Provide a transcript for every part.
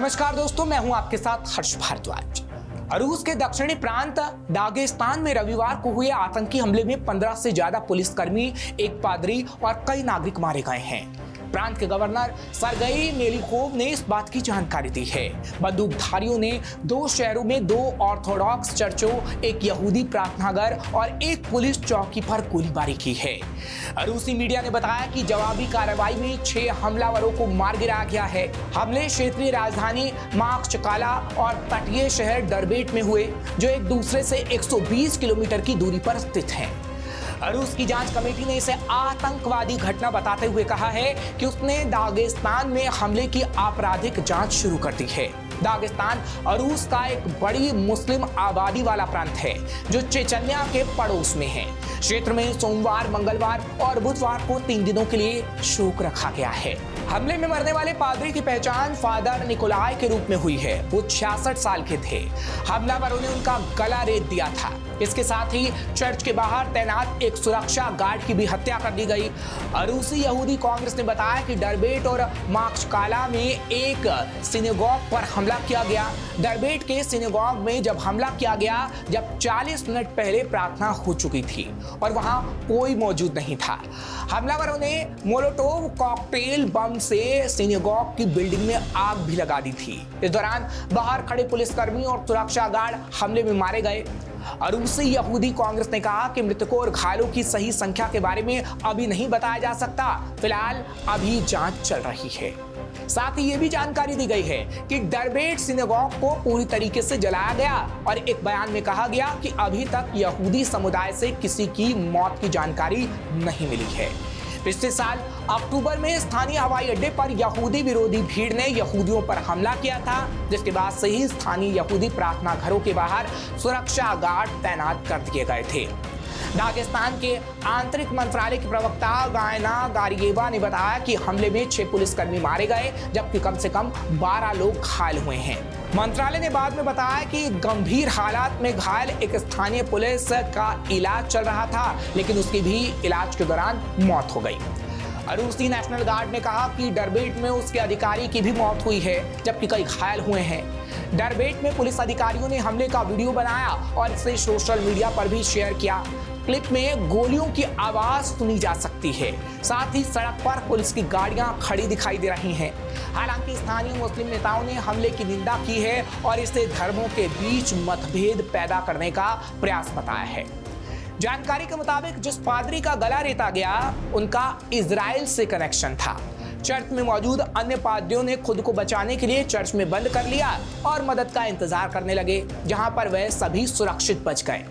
नमस्कार दोस्तों, मैं हूं आपके साथ हर्ष भारद्वाज। रूस के दक्षिणी प्रांत दागिस्तान में रविवार को हुए आतंकी हमले में 15 से ज्यादा पुलिसकर्मी, एक पादरी और कई नागरिक मारे गए हैं। प्रांत के गवर्नर सरगई मेलिकोव ने इस बात की जानकारी दी है। बंदूकधारियों ने 2 शहरों में 2 ऑर्थोडॉक्स चर्चों, एक यहूदी प्रार्थनागर और एक पुलिस चौकी पर गोलीबारी की है। रूसी मीडिया ने बताया कि जवाबी कार्रवाई में 6 हमलावरों को मार गिराया गया है। हमले क्षेत्रीय राजधानी माक्चकाला और तटीय शहर डरबेट में हुए, जो एक दूसरे से 120 किलोमीटर की दूरी पर स्थित हैं। रूस की जांच कमेटी ने इसे आतंकवादी घटना बताते हुए कहा है कि उसने दागिस्तान में हमले की आपराधिक जांच शुरू कर दी है। दागिस्तान रूस का एक बड़ी मुस्लिम आबादी वाला प्रांत है, जो चेचन्या के पड़ोस में है। क्षेत्र में सोमवार, मंगलवार और बुधवार को 3 दिनों के लिए शोक रखा गया है। हमले में मरने वाले पादरी की पहचान फादर निकोलाई के रूप में हुई है। वो 66 साल के थे। हमलावरों ने उनका गला रेत दिया था। इसके साथ ही चर्च के बाहर तैनात एक सुरक्षा गार्ड की भी हत्या कर दी गई। रूसी यहूदी कांग्रेस ने बताया कि डरबेट और माक्चकाला में एक सिनेगॉग पर हमला किया गया। डरबेट के सिनेगॉग में जब हमला किया गया, जब 40 मिनट पहले प्रार्थना हो चुकी थी और वहां कोई मौजूद नहीं था। हमलावरों ने मोलोटोव कॉकटेल बम से सिनेगॉग की बिल्डिंग में आग भी लगा दी थी। इस दौरान बाहर खड़े पुलिसकर्मी और सुरक्षा गार्ड हमले में मारे गए। रूसी यहूदी कांग्रेस ने कहा कि मृतकों और घायलों की सही संख्या के बारे में अभी नहीं बताया जा सकता। फिलहाल अभी जांच चल रही है। साथ ही ये भी जानकारी दी गई है कि डरबेट सिनेगॉग को पूरी तरीके से जलाया गया और एक बयान में कहा गया कि अभी तक यहूदी समुदाय से किसी की मौत की जानकारी नहीं मिली है। पिछले साल अक्टूबर में स्थानीय हवाई अड्डे पर यहूदी विरोधी भीड़ ने यहूदियों पर हमला किया था, जिसके बाद से ही स्थानीय यहूदी प्रार्थना घरों के बाहर सुरक्षा गार्ड तैनात कर दिए गए थे। दागिस्तान के आंतरिक मंत्रालय के प्रवक्ता गायना गारियेवा ने बताया कि हमले में 6 पुलिसकर्मी मारे गए, जबकि कम से कम 12 लोग घायल हुए हैं। मंत्रालय ने बाद में बताया कि गंभीर हालात में घायल एक स्थानीय पुलिस का इलाज चल रहा था, लेकिन उसकी भी इलाज के दौरान मौत हो गई। रूसी नेशनल गार्ड ने कहा कि डरबेट में उसके अधिकारी की भी मौत हुई है, जबकि कई घायल हुए हैं। डरबेट में पुलिस अधिकारियों ने हमले का वीडियो बनाया और इसे सोशल मीडिया पर भी शेयर किया। क्लिप में गोलियों की आवाज सुनी जा सकती है। साथ ही सड़क पर पुलिस की गाड़ियां खड़ी दिखाई दे रही हैं। हालांकि स्थानीय मुस्लिम नेताओं ने हमले की निंदा की है और इसे धर्मों के बीच मतभेद पैदा करने का प्रयास बताया है। जानकारी के मुताबिक जिस पादरी का गला रेता गया, उनका इजराइल से कनेक्शन था। चर्च में मौजूद अन्य पादरियों ने खुद को बचाने के लिए चर्च में बंद कर लिया और मदद का इंतजार करने लगे, जहां पर वह सभी सुरक्षित बच गए।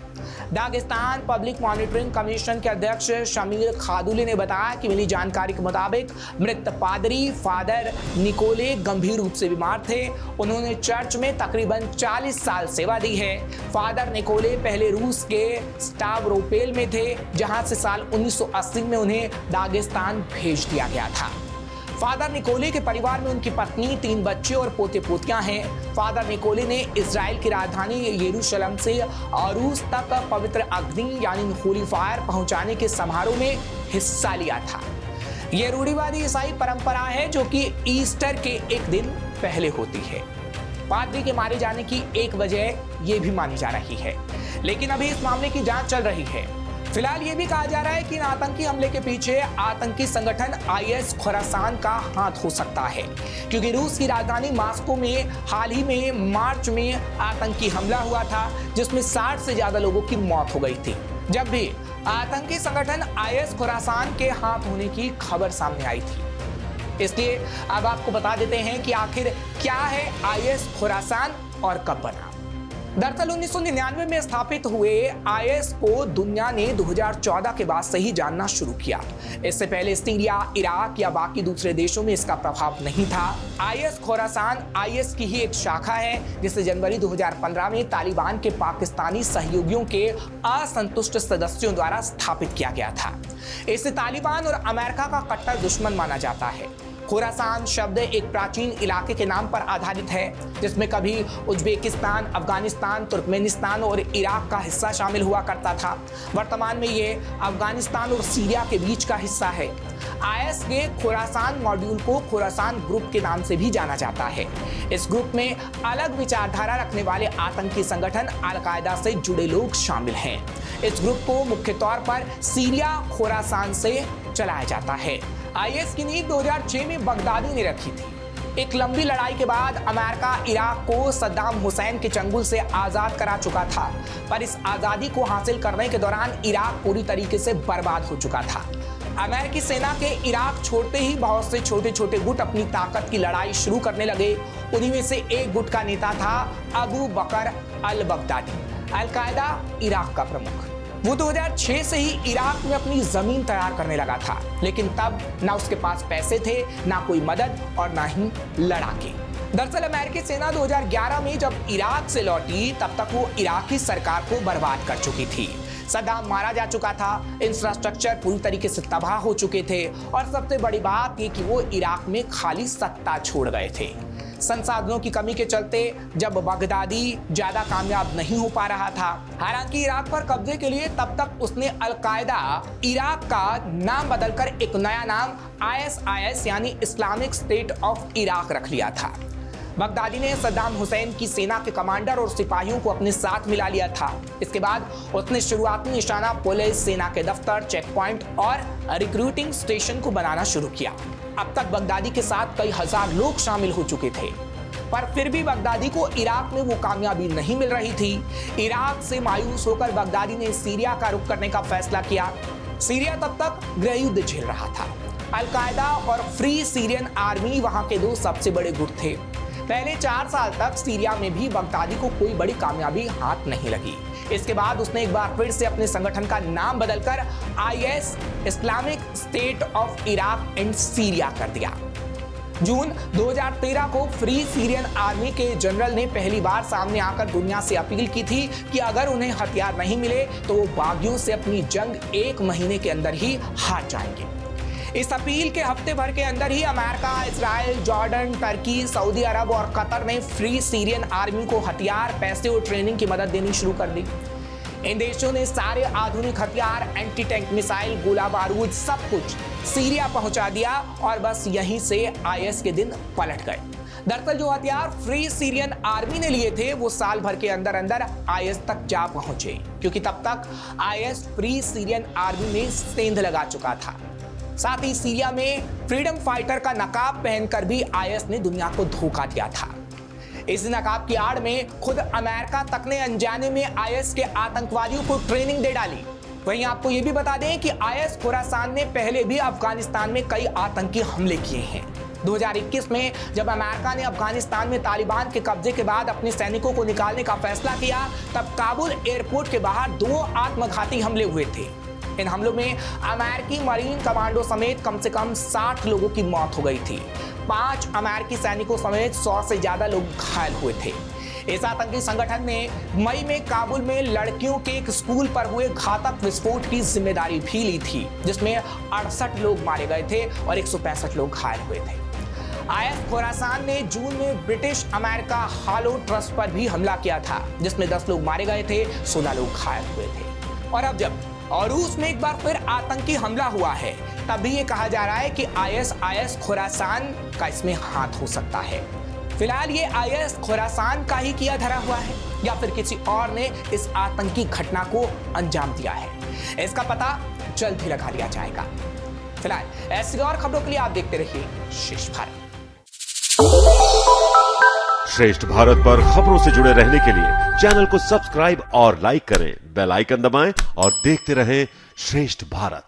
दागिस्तान पब्लिक मॉनिटरिंग कमीशन के अध्यक्ष शमीर खादुली ने बताया कि मिली जानकारी के मुताबिक मृत पादरी फादर निकोले गंभीर रूप से बीमार थे। उन्होंने चर्च में तकरीबन 40 साल सेवा दी है। फादर निकोले पहले रूस के स्टावरोपोल में थे, जहां से साल 1980 में उन्हें दागिस्तान भेज दिया गया था। फादर निकोले के परिवार में उनकी पत्नी, 3 बच्चे और पोते पोतियां हैं। फादर निकोले ने इजराइल की राजधानी यरूशलेम से रूस तक पवित्र अग्नि यानी होली फायर पहुंचाने के समारोह में हिस्सा लिया था। यह रूढ़िवादी ईसाई परंपरा है, जो कि ईस्टर के एक दिन पहले होती है। पादरी के मारे जाने की एक वजह यह भी मानी जा रही है, लेकिन अभी इस मामले की जांच चल रही है। फिलहाल ये भी कहा जा रहा है कि इन आतंकी हमले के पीछे आतंकी संगठन IS खुरासान का हाथ हो सकता है, क्योंकि रूस की राजधानी मॉस्को में हाल ही में मार्च में आतंकी हमला हुआ था, जिसमें 60 से ज्यादा लोगों की मौत हो गई थी, जब भी आतंकी संगठन IS खुरासान के हाथ होने की खबर सामने आई थी। इसलिए अब आपको बता देते हैं कि आखिर क्या है IS खुरासान और कब बना। दरअसल 1999 में स्थापित हुए IS को दुनिया ने 2014 के बाद से ही जानना शुरू किया। इससे पहले सीरिया, इराक या बाकी दूसरे देशों में इसका प्रभाव नहीं था। IS खुरासान IS की ही एक शाखा है, जिसे जनवरी 2015 में तालिबान के पाकिस्तानी सहयोगियों के असंतुष्ट सदस्यों द्वारा स्थापित किया गया था। इसे तालिबान और अमेरिका का कट्टर दुश्मन माना जाता है। खुरासान शब्द एक प्राचीन इलाके के नाम पर आधारित है, जिसमें कभी उज्बेकिस्तान, अफगानिस्तान, तुर्कमेनिस्तान और इराक का हिस्सा शामिल हुआ करता था। वर्तमान में ये अफगानिस्तान और सीरिया के बीच का हिस्सा है। आईएस के खुरासान मॉड्यूल को खुरासान ग्रुप के नाम से भी जाना जाता है। इस ग्रुप में अलग विचारधारा रखने वाले आतंकी संगठन अल-कायदा से जुड़े लोग शामिल हैं। इस ग्रुप को मुख्य तौर पर सीरिया खुरासान से चलाया जाता है। आईएस की नींव 2006 में बगदादी ने रखी थी। एक लंबी लड़ाई के बाद अमेरिका इराक को सद्दाम हुसैन के चंगुल से आजाद करा चुका था, पर इस आजादी को हासिल करने के दौरान इराक पूरी तरीके से बर्बाद हो चुका था। अमेरिकी सेना के इराक छोड़ते ही बहुत से छोटे छोटे गुट अपनी ताकत की लड़ाई शुरू करने लगे। उन्हीं में से एक गुट का नेता था अबू बकर अल बगदादी, अल-कायदा इराक का प्रमुख। वो 2006 से ही इराक में अपनी जमीन तैयार करने लगा था, लेकिन तब ना उसके पास पैसे थे, ना कोई मदद और ना ही लड़ाके। दरअसल अमेरिकी सेना 2011 में जब इराक से लौटी तब तक वो इराकी सरकार को बर्बाद कर चुकी थी। सद्दाम मारा जा चुका था, इंफ्रास्ट्रक्चर पूरी तरीके से तबाह हो चुके थे और सबसे बड़ी बात ये कि वो इराक में खाली सत्ता छोड़ गए थे। संसाधनों की कमी के चलते जब बगदादी ज्यादा कामयाब नहीं हो पा रहा था। हालांकि इराक पर कब्जे के लिए तब तक उसने अल-कायदा इराक का नाम बदलकर एक नया नाम ISIS यानी इस्लामिक स्टेट ऑफ इराक रख लिया था। बगदादी ने सद्दाम हुसैन की सेना के कमांडर और सिपाहियों को अपने साथ मिला लिया था। इसके बाद उसने शुरुआती निशाना पुलिस, सेना के दफ्तर, चेक पॉइंट और रिक्रूटिंग स्टेशन को बनाना शुरू किया। अब तक बगदादी के साथ कई हजार लोग शामिल हो चुके थे, पर फिर भी बगदादी को इराक में वो कामयाबी नहीं मिल रही थी। इराक से मायूस होकर बगदादी ने सीरिया का रुख करने का फैसला किया। सीरिया तब तक गृह युद्ध झेल रहा था। अल-कायदा और फ्री सीरियन आर्मी वहां के दो सबसे बड़े गुट थे। पहले 4 साल तक सीरिया में भी बगदादी को कोई बड़ी कामयाबी हाथ नहीं लगी। इसके बाद उसने एक बार फिर से अपने संगठन का नाम बदलकर IS Islamic state of Iraq and Syria कर दिया। जून 2013 को फ्री सीरियन आर्मी के जनरल ने पहली बार सामने आकर दुनिया से अपील की थी कि अगर उन्हें हथियार नहीं मिले तो वो बागियों से अपनी जंग 1 महीने के अंदर ही हार जाएंगे। इस अपील के हफ्ते भर के अंदर ही America, Israel, Jordan, Turkey, Saudi Arab और कतर ने फ्री सीरियन आर्मी को हथियार, पैसे और ट्रेनिंग की मदद देनी शुरू कर दी। इन देशों ने सारे आधुनिक हथियार, एंटी टैंक मिसाइल, गोला बारूद सब कुछ सीरिया पहुंचा दिया और बस यहीं से IS के दिन पलट गए। दरअसल जो हथियार फ्री सीरियन आर्मी ने लिए थे वो साल भर के अंदर अंदर IS तक जा पहुंचे, क्योंकि तब तक IS फ्री सीरियन आर्मी में सेंध लगा चुका था। साथ ही सीरिया में फ्रीडम फाइटर का नकाब पहनकर भी IS ने दुनिया को धोखा दिया था। इस नकाब की आड़ में खुद अमेरिका तक ने अनजाने में IS के आतंकवादियों को ट्रेनिंग दे डाली। वहीं आपको ये भी बता दें कि IS खुरासान ने पहले भी अफगानिस्तान में कई आतंकी हमले किए हैं। 2021 में जब अमेरिका ने अफगानिस्तान में तालिबान के कब्जे के बाद अपने सैनिकों को निकालने का फैसला किया, तब काबुल एयरपोर्ट के बाहर 2 आत्मघाती हमले हुए थे। इन हमलों में अमेरिकी मरीन कमांडो समेत कम से कम 60 लोगों की मौत हो गई थी। 5 अमेरिकी सैनिकों समेत 100 से ज्यादा लोग घायल हुए थे। इस आतंकी संगठन ने मई में काबुल में लड़कियों के एक स्कूल पर हुए घातक विस्फोट की जिम्मेदारी भी ली थी, जिसमें 68 लोग मारे गए थे और 165 लोग घायल हुए थे। IS खुरासान ने जून में ब्रिटिश अमेरिका हालो ट्रस्ट पर भी हमला किया था, जिसमें 10 लोग मारे गए थे, 16 लोग घायल हुए थे। और अब जब रूस में एक बार फिर आतंकी हमला हुआ है, तब भी ये कहा जा रहा है कि IS खुरासान का इसमें हाथ हो सकता है। फिलहाल ये IS खुरासान का ही किया धरा हुआ है या फिर किसी और ने इस आतंकी घटना को अंजाम दिया है, इसका पता जल्द ही लगा लिया जाएगा। फिलहाल ऐसी और खबरों के लिए आप देखते रहिए श्रेष्ठ भारत। श्रेष्ठ भारत पर खबरों से जुड़े रहने के लिए चैनल को सब्सक्राइब और लाइक करें, बेल आइकन दबाएं और देखते रहें श्रेष्ठ भारत।